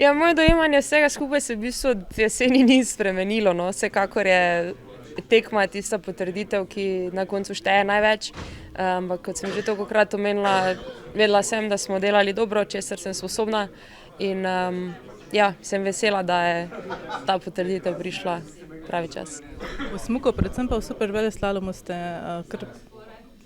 Ja, moje dojemanje vsega skupaj se v bistvu od jeseni ni spremenilo, no. Vsekakor je tekma tista potrditev, ki na koncu šteje največ. Ampak kot sem že tolikokrat omenila, vedela sem, da smo delali dobro, česar sem sposobna in ja, sem vesela, da je ta potrditev prišla pravi čas. V smuku, predvsem pa v superveleslalomu ste kar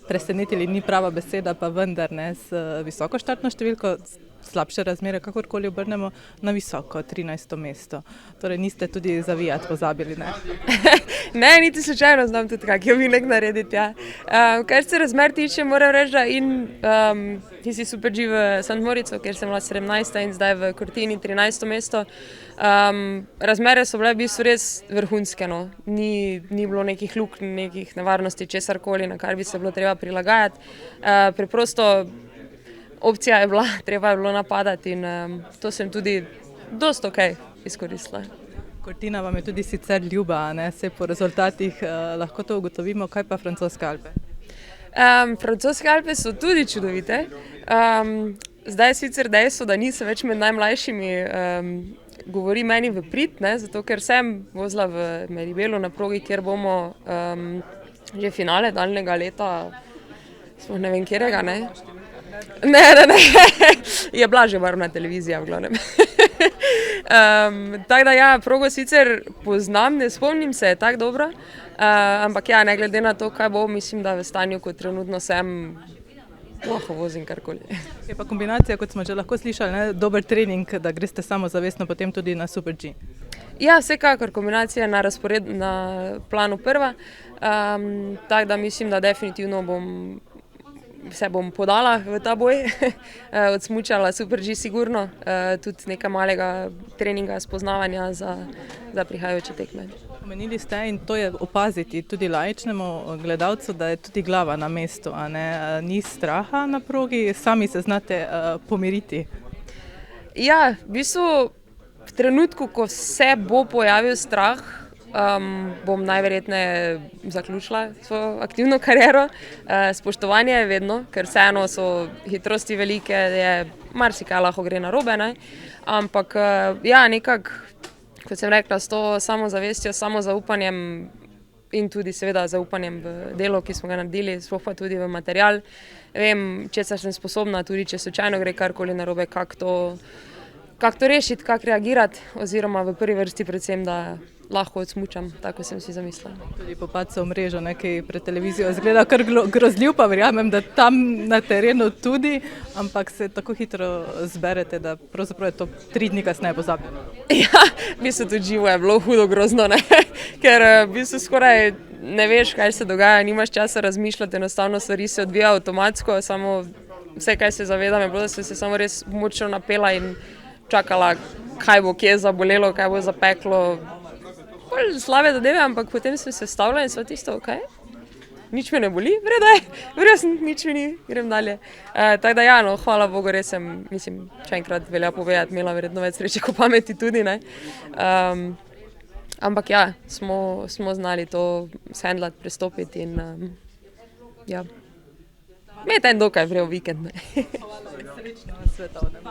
presenetili, ni prava beseda, pa vendar ne, z visoko štartno številko, slabše razmere, kakorkoli obrnemo, na visoko 13. mesto. Torej niste tudi zavijati pozabili, ne? Ne, niti slučajno znam tudi kak ovinek narediti, ja. Kar se razmer tiče, moram reči, da tisti Super G v St. Moritzu, kjer sem bila 17. in zdaj v Cortini 13. mesto, razmere so bile v bistvu res vrhunske, no. Ni bilo nekih luknj, nekih nevarnosti, česarkoli, na kar bi se bilo treba prilagajati. Preprosto opcija je bila, treba je bilo napadati in to sem tudi dosti okej izkoristila. Cortina vam je tudi sicer ljuba, ne? Saj po rezultatih lahko to ugotovimo, kaj pa francoske Alpe? Francoske Alpe so tudi čudovite. Zdaj je sicer dejstvo, da nisem več med najmlajšimi, govori meni v prid, ne, zato ker sem vozila v Meribelu na progi, kjer bomo že finale daljnega leta, sploh ne vem katerega, ne. Ne, je bila že barvna televizija v glavnem. Tako da ja, progo sicer poznam, ne spomnim se je tako dobro, ampak ja, ne glede na to, kaj bo, mislim, da v stanju, kot trenutno sem, lahko vozim karkoli. Je pa kombinacija, kot smo že lahko slišali, ne, dober trening, da greste samozavestno potem tudi na Super G. Ja, vsekakor kombinacija na planu prva, tako da mislim, da definitivno se bom podala v ta boj, odsmučala Super G sigurno, tudi nekaj malega treninga, spoznavanja za prihajajoče tekme. Omenili ste, in to je opaziti tudi laičnemu gledalcu, da je tudi glava na mestu, a ne, ni straha na progi, sami se znate pomiriti. Ja, v bistvu v trenutku, ko se bo pojavil strah, bom najverjetneje zaključila svojo aktivno kariero. Spoštovanje je vedno, ker vseeno so hitrosti velike, marsikaj lahko gre narobe, ne. Ampak ja, nekako, kot sem rekla, s to samozavestjo, samozaupanjem in tudi seveda zaupanjem v delo, ki smo ga naredili, sploh pa tudi v material, vem, česar sem sposobna, tudi če slučajno gre karkoli narobe, kako to rešiti, kako reagirati, oziroma v prvi vrsti predvsem, da lahko odsmučam, tako sem si zamislila. Tudi po padcu v mrežo, ki pred televizijo izgleda kar grozljiv, pa verjamem, da tam na terenu tudi, ampak se tako hitro zberete, da pravzaprav je to 3 dni kasneje pozabljeno. Ja, v bistvu tudi živo je bilo hudo grozno, ne, ker v bistvu skoraj ne veš, kaj se dogaja, nimaš časa razmišljati, enostavno stvari se odvijajo avtomatsko, samo vse, kaj se zavedam, je bilo, da sem se samo res močno napela in čakala, kaj bo kje zabolelo, kaj bo zapeklo. Slabe zadeve, ampak potem sem se vstavila in sva tisto, okej, nič me ne boli, nič mi ni, grem dalje. Tako da ja, no, hvala Bogu, res sem, mislim, še enkrat velja povedati, imela verjetno več sreče kot pameti tudi, ne. Ampak ja, smo znali to shendlati, prestopiti in ja, imeti en dokaj vrel vikend, ne. Srečno na svetovnem.